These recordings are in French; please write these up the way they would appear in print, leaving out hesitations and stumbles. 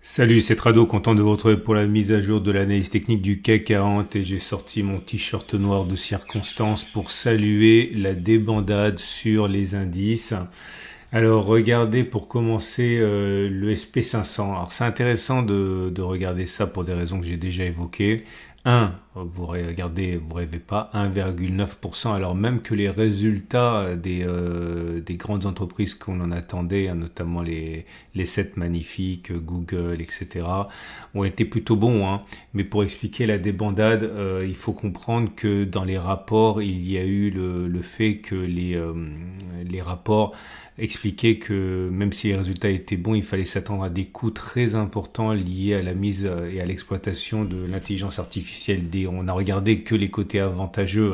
Salut, c'est Trado, content de vous retrouver pour la mise à jour de l'analyse technique du CAC 40 et j'ai sorti mon t-shirt noir de circonstance pour saluer la débandade sur les indices. Alors regardez pour commencer le SP500. Alors c'est intéressant de regarder ça pour des raisons que j'ai déjà évoquées. Vous regardez, vous rêvez pas, 1,9%, alors même que les résultats des grandes entreprises qu'on en attendait, hein, notamment les 7 magnifiques, Google, etc., ont été plutôt bons. Hein. Mais pour expliquer la débandade, il faut comprendre que dans les rapports, il y a eu le fait que les rapports expliquaient que même si les résultats étaient bons, il fallait s'attendre à des coûts très importants liés à la mise et à l'exploitation de l'intelligence artificielle. On a regardé que les côtés avantageux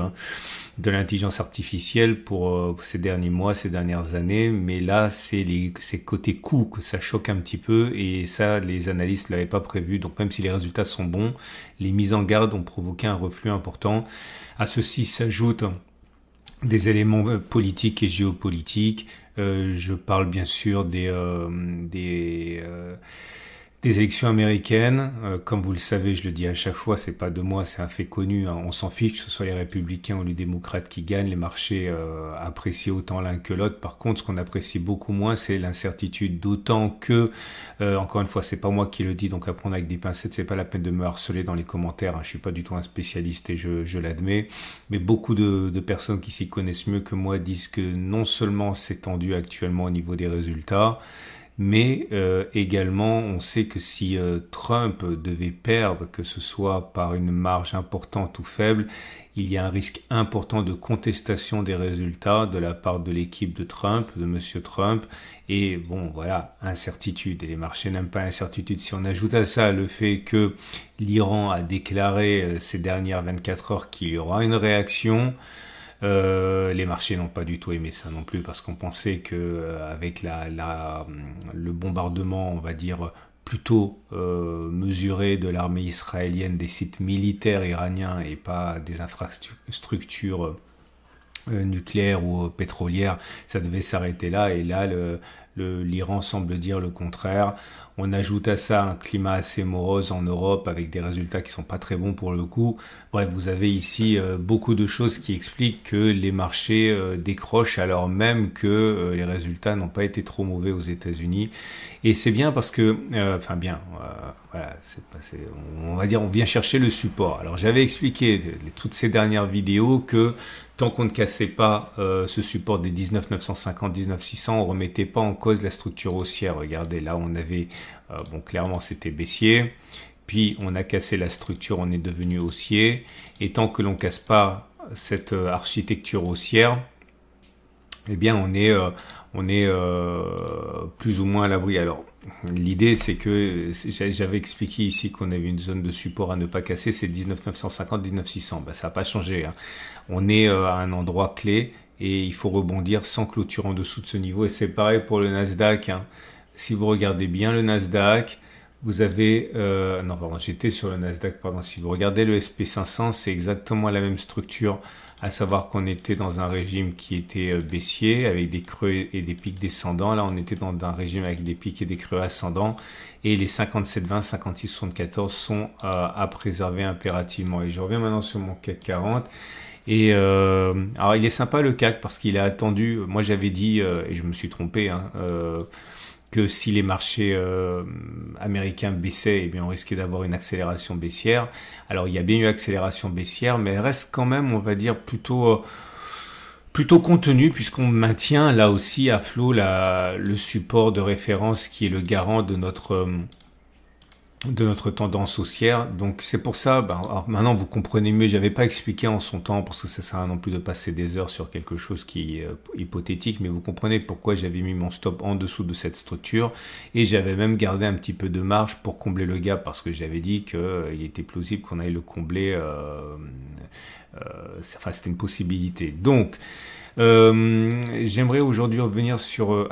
de l'intelligence artificielle pour ces derniers mois, ces dernières années, mais là c'est côtés coûts que ça choque un petit peu et ça les analystes l'avaient pas prévu. Donc même si les résultats sont bons, les mises en garde ont provoqué un reflux important. À ceci s'ajoutent des éléments politiques et géopolitiques. Je parle bien sûr des élections américaines. Comme vous le savez, je le dis à chaque fois, c'est pas de moi, c'est un fait connu. Hein. On s'en fiche que ce soit les républicains ou les démocrates qui gagnent. Les marchés apprécient autant l'un que l'autre. Par contre, ce qu'on apprécie beaucoup moins, c'est l'incertitude. D'autant que, encore une fois, c'est pas moi qui le dis, donc à prendre avec des pincettes. C'est pas la peine de me harceler dans les commentaires. Hein. Je suis pas du tout un spécialiste et je l'admets. Mais beaucoup de personnes qui s'y connaissent mieux que moi disent que non seulement c'est tendu actuellement au niveau des résultats, mais également on sait que si Trump devait perdre, que ce soit par une marge importante ou faible, il y a un risque important de contestation des résultats de la part de l'équipe de Trump, de Monsieur Trump, et bon voilà, incertitude, et les marchés n'aiment pas l'incertitude. Si on ajoute à ça le fait que l'Iran a déclaré ces dernières 24 heures qu'il y aura une réaction, les marchés n'ont pas du tout aimé ça non plus parce qu'on pensait que avec le bombardement, on va dire plutôt mesuré de l'armée israélienne des sites militaires iraniens et pas des infrastructures nucléaires ou pétrolières, ça devait s'arrêter là et là l'Iran semble dire le contraire. On ajoute à ça un climat assez morose en Europe avec des résultats qui sont pas très bons pour le coup. Bref, vous avez ici beaucoup de choses qui expliquent que les marchés décrochent alors même que les résultats n'ont pas été trop mauvais aux États-Unis. Et c'est bien parce que, voilà, on va dire, on vient chercher le support. Alors j'avais expliqué toutes ces dernières vidéos que tant qu'on ne cassait pas ce support des 19 950, 19 600, on remettait pas en cause la structure haussière. Regardez, là on avait, bon clairement c'était baissier, puis on a cassé la structure, on est devenu haussier, et tant que l'on casse pas cette architecture haussière, eh bien on est plus ou moins à l'abri. Alors l'idée c'est que j'avais expliqué ici qu'on avait une zone de support à ne pas casser, c'est 19 950, 19 600. Ça n'a pas changé. Hein. On est à un endroit clé et il faut rebondir sans clôture en dessous de ce niveau. Et c'est pareil pour le Nasdaq. Hein. Si vous regardez bien le Nasdaq, vous avez... non, pardon, j'étais sur le Nasdaq. Pardon. Si vous regardez le SP500, c'est exactement la même structure. À savoir qu'on était dans un régime qui était baissier, avec des creux et des pics descendants. Là, on était dans un régime avec des pics et des creux ascendants. Et les 57,20, 56,74 sont à préserver impérativement. Et je reviens maintenant sur mon CAC 40. Et alors, il est sympa le CAC parce qu'il a attendu. Moi, j'avais dit, et je me suis trompé, hein, que si les marchés américains baissaient, eh bien on risquait d'avoir une accélération baissière. Alors il y a bien eu accélération baissière, mais elle reste quand même, on va dire, plutôt contenue, puisqu'on maintient là aussi à flot le support de référence qui est le garant de notre tendance haussière. Donc c'est pour ça, alors maintenant vous comprenez mieux, j'avais pas expliqué en son temps parce que ça sert à rien non plus de passer des heures sur quelque chose qui est hypothétique, mais vous comprenez pourquoi j'avais mis mon stop en dessous de cette structure et j'avais même gardé un petit peu de marge pour combler le gap parce que j'avais dit qu'il était plausible qu'on aille le combler, enfin c'était une possibilité. Donc j'aimerais aujourd'hui revenir sur...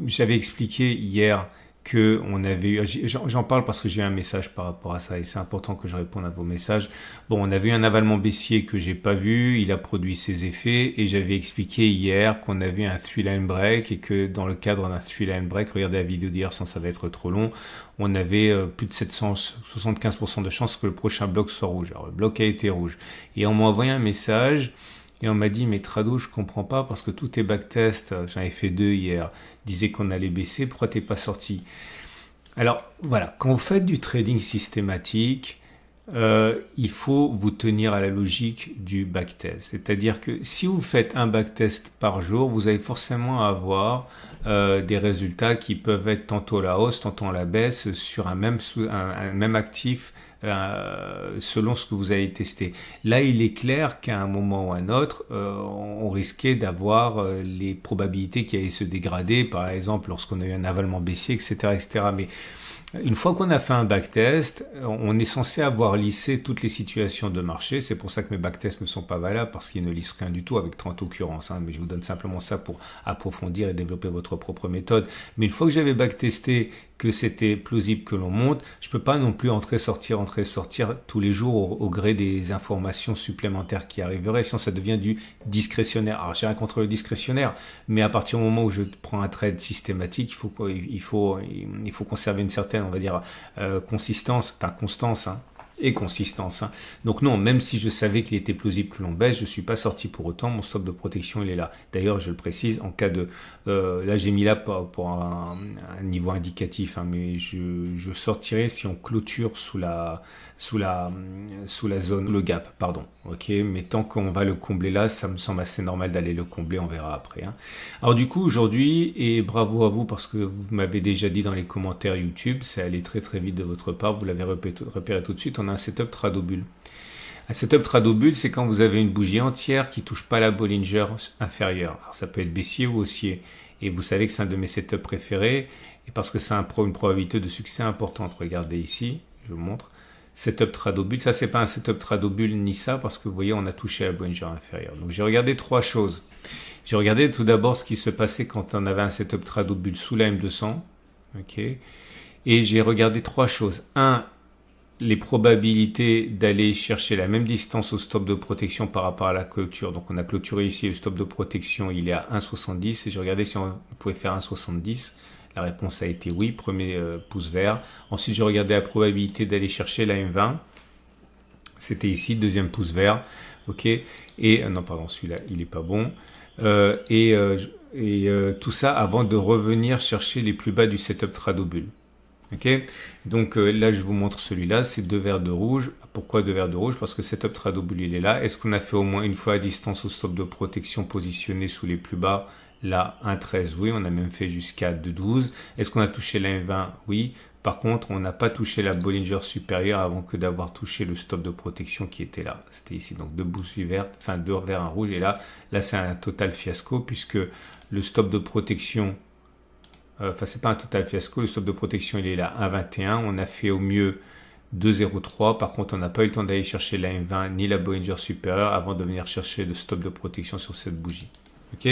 j'avais expliqué hier que on avait eu, j'en parle parce que j'ai un message par rapport à ça et c'est important que je réponde à vos messages. Bon, on avait eu un avalement baissier que j'ai pas vu, il a produit ses effets et j'avais expliqué hier qu'on avait un three line break et que dans le cadre d'un three line break, regardez la vidéo d'hier sans ça va être trop long, on avait plus de 75% de chances que le prochain bloc soit rouge. Alors le bloc a été rouge et on m'a envoyé un message. Et on m'a dit, mais Trado, je comprends pas parce que tous tes backtest, j'en ai fait 2 hier, disaient qu'on allait baisser, pourquoi t'es pas sorti? Alors voilà, quand vous faites du trading systématique, il faut vous tenir à la logique du backtest. C'est-à-dire que si vous faites un backtest par jour, vous allez forcément avoir des résultats qui peuvent être tantôt la hausse, tantôt la baisse sur un même actif selon ce que vous avez testé. Là, il est clair qu'à un moment ou à un autre, on risquait d'avoir les probabilités qui allaient se dégrader, par exemple lorsqu'on a eu un avalement baissier, etc., etc. Mais une fois qu'on a fait un backtest, on est censé avoir lissé toutes les situations de marché. C'est pour ça que mes backtests ne sont pas valables parce qu'ils ne lissent rien du tout avec 30 occurrences. Mais je vous donne simplement ça pour approfondir et développer votre propre méthode. Mais une fois que j'avais backtesté que c'était plausible que l'on monte, je peux pas non plus entrer, sortir tous les jours au gré des informations supplémentaires qui arriveraient. Sinon, ça devient du discrétionnaire. Alors, j'ai rien contre le discrétionnaire, mais à partir du moment où je prends un trade systématique, il faut conserver une certaine, on va dire, constance, et consistance. Donc non, même si je savais qu'il était plausible que l'on baisse, je ne suis pas sorti pour autant, mon stop de protection il est là. D'ailleurs, je le précise, en cas de... là, j'ai mis là pour un niveau indicatif, mais je sortirai si on clôture sous la zone, le gap, pardon. Ok, mais tant qu'on va le combler là, ça me semble assez normal d'aller le combler, on verra après. Alors du coup, aujourd'hui, et bravo à vous parce que vous m'avez déjà dit dans les commentaires YouTube, c'est allé très très vite de votre part, vous l'avez repéré tout de suite, on a un setup Tradobull. Un setup Tradobull, c'est quand vous avez une bougie entière qui touche pas la Bollinger inférieure. Alors ça peut être baissier ou haussier. Et vous savez que c'est un de mes setups préférés, et parce que c'est une probabilité de succès importante. Regardez ici, je vous montre. Setup Tradobull, ça c'est pas un setup Tradobull ni ça, parce que vous voyez, on a touché la Bollinger inférieure. Donc j'ai regardé trois choses. J'ai regardé tout d'abord ce qui se passait quand on avait un setup Tradobull sous la M200. Ok. Et j'ai regardé trois choses. Un, les probabilités d'aller chercher la même distance au stop de protection par rapport à la clôture. Donc on a clôturé ici, le stop de protection il est à 1,70 et j'ai regardé si on pouvait faire 1,70. La réponse a été oui, premier pouce vert. Ensuite j'ai regardé la probabilité d'aller chercher la M20. C'était ici, deuxième pouce vert. Ok. Et non pardon, celui-là il n'est pas bon. Tout ça avant de revenir chercher les plus bas du setup Tradobull. Ok, donc là je vous montre celui-là, c'est 2 verres de rouge. Pourquoi 2 verres de rouge? Parce que setup Tradobull il est là. Est-ce qu'on a fait au moins une fois à distance au stop de protection positionné sous les plus bas? Là 1,13, oui, on a même fait jusqu'à 2,12. Est-ce qu'on a touché la M20? Oui. Par contre, on n'a pas touché la Bollinger supérieure avant que d'avoir touché le stop de protection qui était là. C'était ici, donc 2 bougies vertes, enfin 2 verres un rouge. Et là c'est un total fiasco puisque le stop de protection, c'est pas un total fiasco, le stop de protection il est là 1,21, on a fait au mieux 2,03, par contre on n'a pas eu le temps d'aller chercher la M20 ni la Bollinger supérieure avant de venir chercher le stop de protection sur cette bougie. Ok,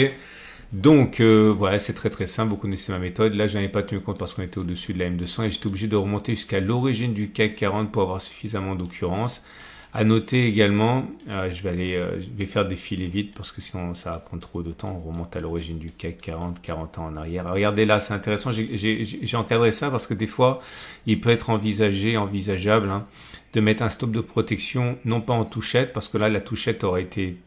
donc voilà, c'est très très simple, vous connaissez ma méthode. Là j'en ai pas tenu compte parce qu'on était au-dessus de la M200 et j'étais obligé de remonter jusqu'à l'origine du CAC 40 pour avoir suffisamment d'occurrences. À noter également, je vais faire défiler vite parce que sinon ça va prendre trop de temps. On remonte à l'origine du CAC 40 ans en arrière. Alors, regardez là, c'est intéressant. J'ai encadré ça parce que des fois, il peut être envisageable de mettre un stop de protection, non pas en touchette, parce que là, la touchette aurait été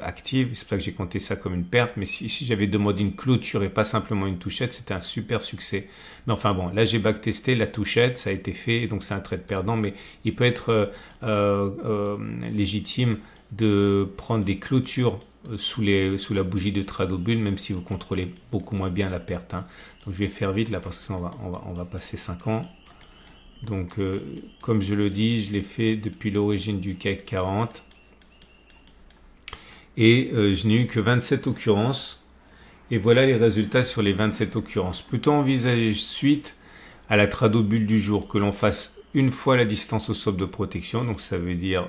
active. C'est pour ça que j'ai compté ça comme une perte. Mais si j'avais demandé une clôture et pas simplement une touchette, c'était un super succès. Mais enfin bon, là j'ai backtesté la touchette, ça a été fait, donc c'est un trade perdant. Mais il peut être légitime de prendre des clôtures sous la bougie de Tradobull, même si vous contrôlez beaucoup moins bien la perte. Donc je vais faire vite là parce que sinon on va passer 5 ans. Donc comme je le dis, je l'ai fait depuis l'origine du CAC 40. Et je n'ai eu que 27 occurrences. Et voilà les résultats sur les 27 occurrences. Plutôt envisager suite à la Tradobull du jour que l'on fasse une fois la distance au stop de protection. Donc ça veut dire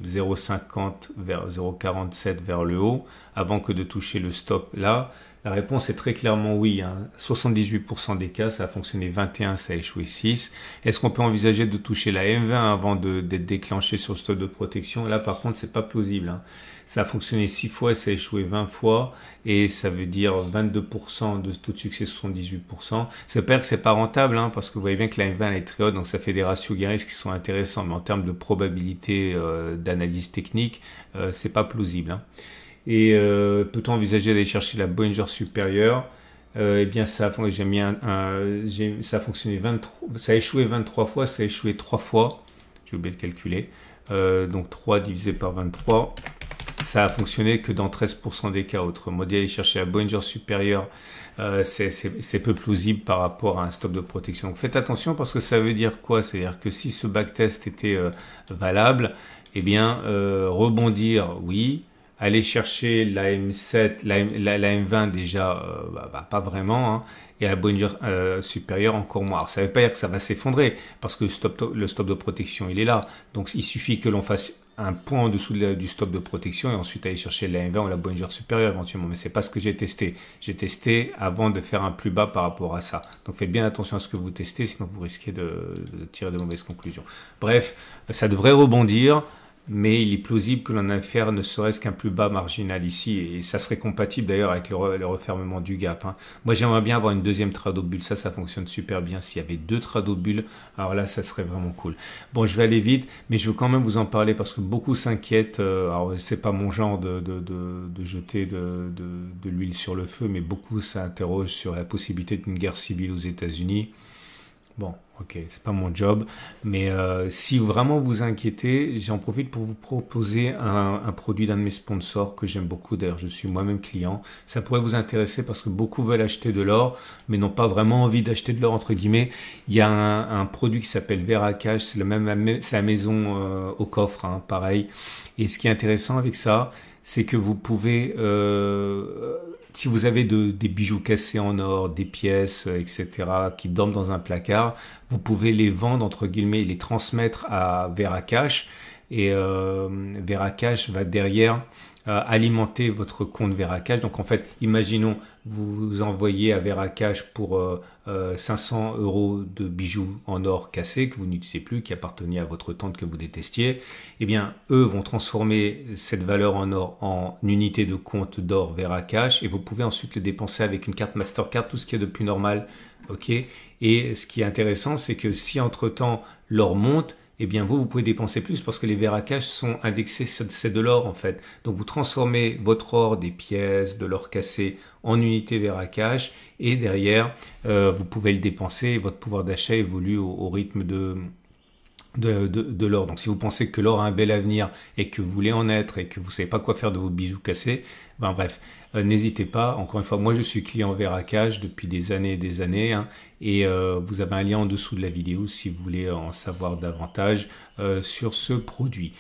0,50 vers 0,47 vers le haut avant que de toucher le stop là. La réponse est très clairement oui. 78% des cas, ça a fonctionné 21, ça a échoué 6. Est-ce qu'on peut envisager de toucher la M20 avant d'être déclenché sur le stop de protection? Là, par contre, c'est pas plausible. Ça a fonctionné 6 fois, ça a échoué 20 fois, et ça veut dire 22% de taux de succès, 78%. Ça veut pas dire que c'est pas rentable, parce que vous voyez bien que la M20 elle est très haute, donc ça fait des ratios gain-risque qui sont intéressants, mais en termes de probabilité d'analyse technique, c'est pas plausible. Et peut-on envisager d'aller chercher la Bollinger supérieure? Eh bien, ça a fonctionné 23, ça a échoué 23 fois, ça a échoué 3 fois. J'ai oublié de calculer. Donc 3 divisé par 23. Ça a fonctionné que dans 13% des cas. Autrement dit, aller chercher la Bollinger supérieure, c'est peu plausible par rapport à un stop de protection. Donc faites attention, parce que ça veut dire quoi? C'est-à-dire que si ce backtest était valable, eh bien, rebondir, oui. Aller chercher la M7, la M20 déjà, pas vraiment, et la Bollinger supérieure encore moins. Alors ça ne veut pas dire que ça va s'effondrer, parce que le stop de protection il est là. Donc il suffit que l'on fasse un point en dessous du stop de protection et ensuite aller chercher la M20 ou la Bollinger supérieure éventuellement. Mais c'est pas ce que j'ai testé. J'ai testé avant de faire un plus bas par rapport à ça. Donc faites bien attention à ce que vous testez, sinon vous risquez de tirer de mauvaises conclusions. Bref, ça devrait rebondir, mais il est plausible que l'on ait affaire ne serait-ce qu'un plus bas marginal ici, et ça serait compatible d'ailleurs avec le refermement du gap. Moi j'aimerais bien avoir une deuxième tradobulle, ça fonctionne super bien. S'il y avait 2 tradobules, alors là ça serait vraiment cool. Bon, je vais aller vite, mais je veux quand même vous en parler parce que beaucoup s'inquiètent. Alors c'est pas mon genre de jeter de l'huile sur le feu, mais beaucoup s'interrogent sur la possibilité d'une guerre civile aux États-Unis. Bon, ok, c'est pas mon job, mais si vraiment vous inquiétez, j'en profite pour vous proposer un produit d'un de mes sponsors que j'aime beaucoup. D'ailleurs, je suis moi-même client. Ça pourrait vous intéresser parce que beaucoup veulent acheter de l'or, mais n'ont pas vraiment envie d'acheter de l'or entre guillemets. Il y a un produit qui s'appelle Veracash, c'est la maison au coffre, pareil. Et ce qui est intéressant avec ça, c'est que vous pouvez si vous avez des bijoux cassés en or, des pièces, etc., qui dorment dans un placard, vous pouvez les vendre, entre guillemets, les transmettre à Veracash, et Veracash va derrière alimenter votre compte Veracash. Donc en fait, imaginons, vous envoyez à Veracash pour 500 € de bijoux en or cassés que vous n'utilisez plus, qui appartenaient à votre tante que vous détestiez. Eh bien, eux vont transformer cette valeur en or en unité de compte d'or Veracash, et vous pouvez ensuite le dépenser avec une carte Mastercard, tout ce qui est de plus normal. Ok. Et ce qui est intéressant, c'est que si entre-temps l'or monte, eh bien vous pouvez dépenser plus parce que les Veracash sont indexés, c'est de l'or en fait. Donc vous transformez votre or, des pièces, de l'or cassé en unité Veracash, et derrière vous pouvez le dépenser, et votre pouvoir d'achat évolue au rythme de l'or. Donc si vous pensez que l'or a un bel avenir et que vous voulez en être et que vous savez pas quoi faire de vos bijoux cassés, bref, n'hésitez pas. Encore une fois, moi je suis client Veracash depuis des années et des années, et vous avez un lien en dessous de la vidéo si vous voulez en savoir davantage sur ce produit.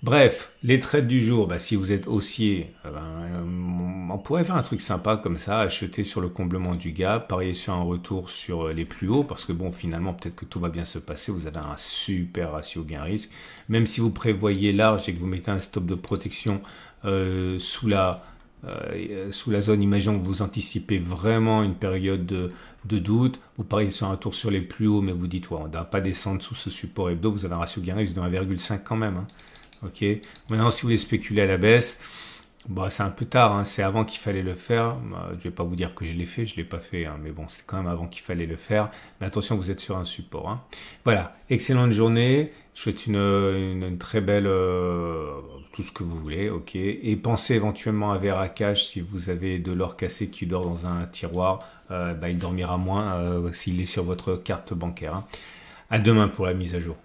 Bref, les trades du jour, si vous êtes haussier, on pourrait faire un truc sympa comme ça, acheter sur le comblement du gap, parier sur un retour sur les plus hauts, parce que bon, finalement, peut-être que tout va bien se passer, vous avez un super ratio gain-risque. Même si vous prévoyez large et que vous mettez un stop de protection sous la zone, imaginons que vous anticipez vraiment une période de doute, vous pariez sur un tour sur les plus hauts, mais vous dites, on ne va pas descendre sous ce support hebdo, vous avez un ratio gain-risque de 1,5 quand même. Ok. Maintenant, si vous voulez spéculer à la baisse, c'est un peu tard, c'est avant qu'il fallait le faire. Je vais pas vous dire que je l'ai fait, je l'ai pas fait, mais bon, c'est quand même avant qu'il fallait le faire. Mais attention, vous êtes sur un support. Voilà, excellente journée. Je souhaite une très belle, tout ce que vous voulez, ok. Et pensez éventuellement à Veracash si vous avez de l'or cassé qui dort dans un tiroir, il dormira moins s'il est sur votre carte bancaire. À demain pour la mise à jour.